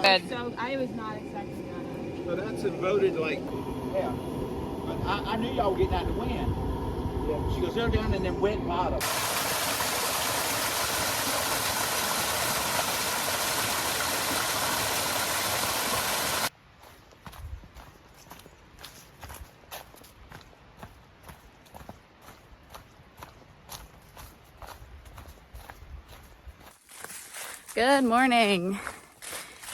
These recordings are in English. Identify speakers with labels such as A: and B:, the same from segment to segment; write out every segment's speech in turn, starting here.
A: Good.
B: So I was not expecting that.
C: So that's voted like, yeah. I knew y'all were getting out to win. Yeah. She goes, they're down in them wet bottoms.
A: Good morning.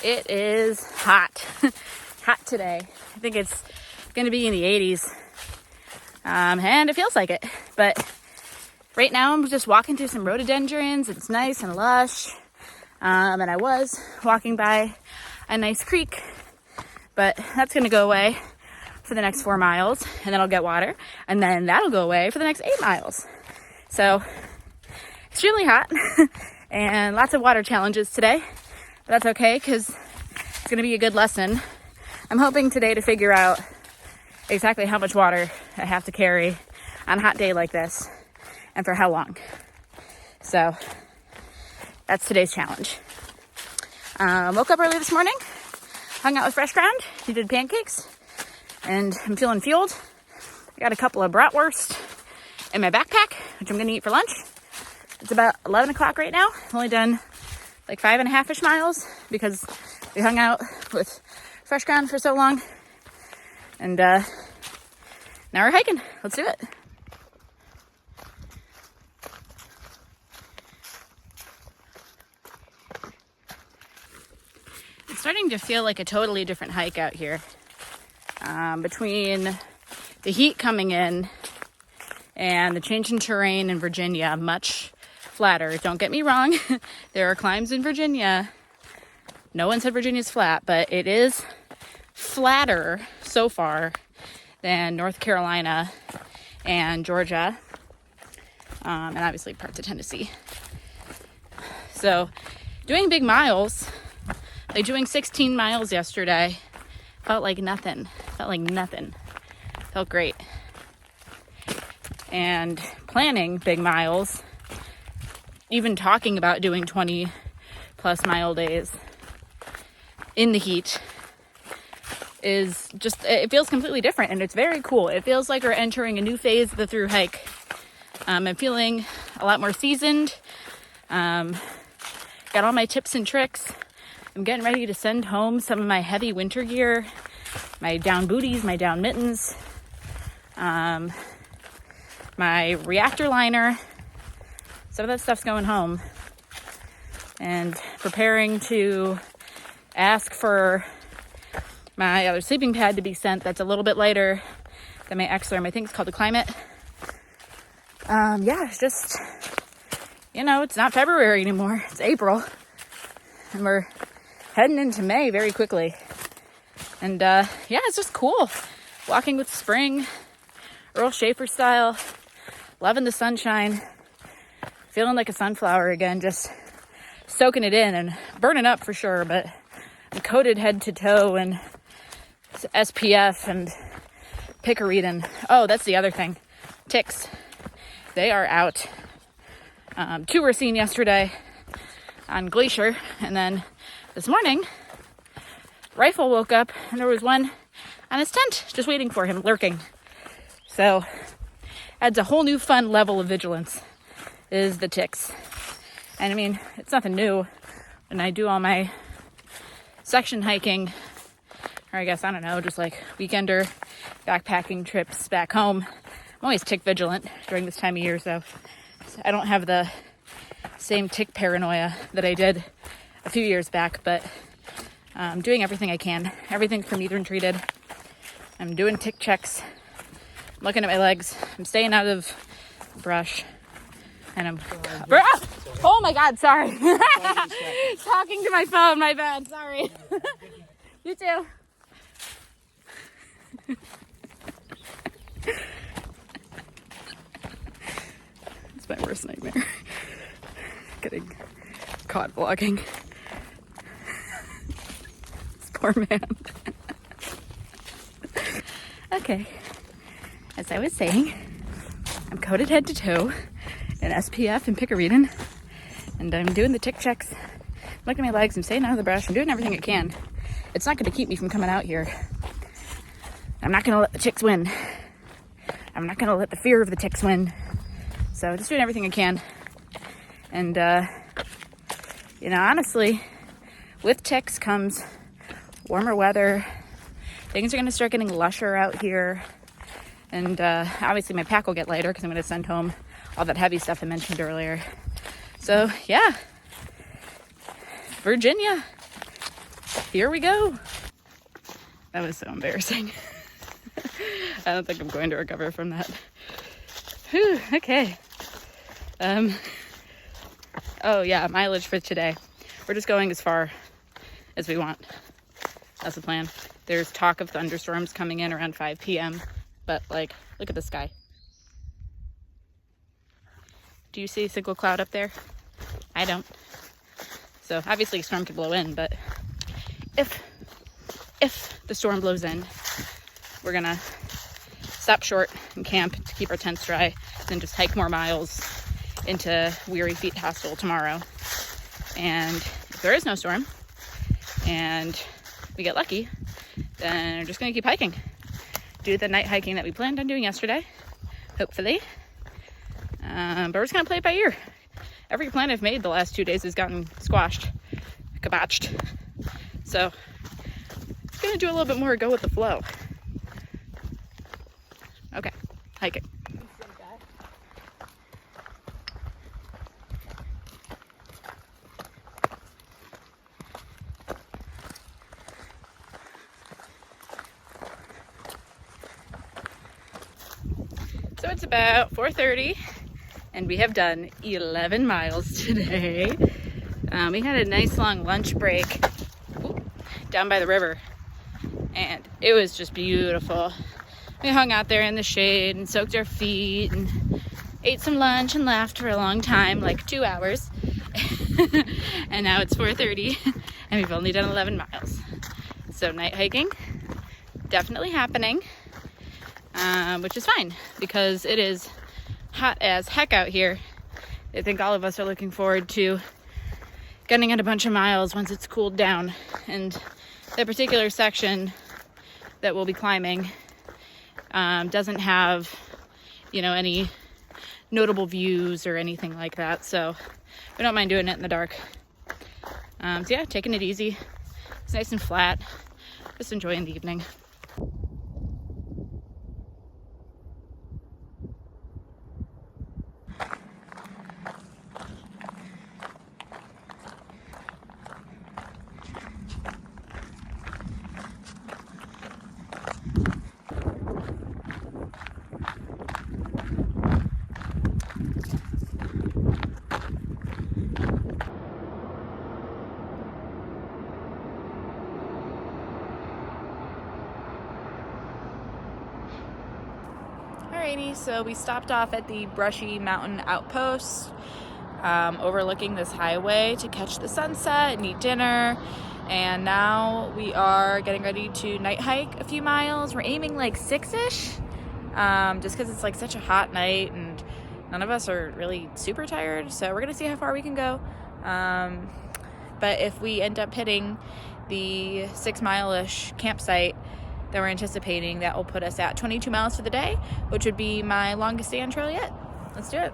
A: It is hot. Hot today. I think it's going to be in the 80s. And it feels like it. But right now I'm just walking through some rhododendrons. It's nice and lush. And I was walking by a nice creek. But that's going to go away for the next 4 miles. And then I'll get water. And then that'll go away for the next 8 miles. So extremely hot. And lots of water challenges today. But that's okay because it's going to be a good lesson. I'm hoping today to figure out exactly how much water I have to carry on a hot day like this and for how long. So that's today's challenge. Woke up early this morning, hung out with Fresh Ground. He did pancakes and I'm feeling fueled. I got a couple of bratwurst in my backpack, which I'm going to eat for lunch. It's about 11 o'clock right now. I've only done like 5.5-ish miles because we hung out with Fresh Ground for so long. And now we're hiking. Let's do it. It's starting to feel like a totally different hike out here. Between the heat coming in and the change in terrain in Virginia, much flatter. Don't get me wrong. There are climbs in Virginia. No one said Virginia's flat, but it is flatter so far than North Carolina and Georgia, and obviously parts of Tennessee. So doing big miles, like doing 16 miles yesterday, felt like nothing. Felt great. And planning big miles, even talking about doing 20 plus mile days in the heat is just, it feels completely different and it's very cool. It feels like we're entering a new phase of the ThruHike. I'm feeling a lot more seasoned. Got all my tips and tricks. I'm getting ready to send home some of my heavy winter gear, my down booties, my down mittens, my reactor liner. Some of that stuff's going home. And preparing to ask for my other sleeping pad to be sent that's a little bit lighter than my X-Therm. I think it's called the Climate. It's just, it's not February anymore. It's April. And we're heading into May very quickly. And it's just cool. Walking with spring, Earl Schaefer style. Loving the sunshine. Feeling like a sunflower again, just soaking it in and burning up for sure, but I'm coated head to toe in SPF and picaridin. Oh, that's the other thing. Ticks. They are out. 2 were seen yesterday on Glacier, and then this morning, Rifle woke up and there was one on his tent just waiting for him, lurking. So adds a whole new fun level of vigilance. Is the ticks. And I mean, it's nothing new. When I do all my section hiking, or I guess, I don't know, just like weekender backpacking trips back home, I'm always tick vigilant during this time of year, so I don't have the same tick paranoia that I did a few years back, but I'm doing everything I can. Everything's Promethean treated. I'm doing tick checks. I'm looking at my legs. I'm staying out of brush. And I'm, oh my God, sorry. Talking to my phone, my bad, sorry. You too. It's my worst nightmare. Getting caught vlogging. This poor man. Okay, as I was saying, I'm coated head to toe in SPF and picaridin, and I'm doing the tick checks. looking at my legs. I'm staying out of the brush. I'm doing everything I can. It's not going to keep me from coming out here. I'm not going to let the chicks win. I'm not going to let the fear of the ticks win. So just doing everything I can. And, you know, honestly, with ticks comes warmer weather. Things are going to start getting lusher out here. And obviously my pack will get lighter because I'm going to send home all that heavy stuff I mentioned earlier. So, yeah. Virginia. Here we go. That was so embarrassing. I don't think I'm going to recover from that. Whew, okay. Oh yeah, mileage for today. We're just going as far as we want. That's the plan. There's talk of thunderstorms coming in around 5 p.m. But like, look at the sky. Do you see a single cloud up there? I don't. So obviously a storm could blow in, but if the storm blows in, we're gonna stop short and camp to keep our tents dry, then just hike more miles into Weary Feet Hostel tomorrow. And if there is no storm and we get lucky, then we're just gonna keep hiking. Do the night hiking that we planned on doing yesterday, hopefully. But we're just gonna play it by ear. Every plan I've made the last 2 days has gotten squashed, kabotched. So I'm gonna do a little bit more go with the flow. Okay, hiking. So it's about 4:30 and we have done 11 miles today. We had a nice long lunch break down by the river and it was just beautiful. We hung out there in the shade and soaked our feet and ate some lunch and laughed for a long time, like 2 hours. And now it's 4:30 and we've only done 11 miles. So night hiking, definitely happening. Which is fine because it is hot as heck out here. I think all of us are looking forward to getting in a bunch of miles once it's cooled down. And that particular section that we'll be climbing doesn't have, you know, any notable views or anything like that. So we don't mind doing it in the dark. So yeah, taking it easy. It's nice and flat. Just enjoying the evening. Alrighty, so we stopped off at the Brushy Mountain Outpost, overlooking this highway to catch the sunset and eat dinner. And now we are getting ready to night hike a few miles. We're aiming like 6-ish, just because it's like such a hot night and none of us are really super tired. So we're gonna see how far we can go. But if we end up hitting the 6 mile-ish campsite that we're anticipating, that will put us at 22 miles for the day, which would be my longest day on trail yet. Let's do it.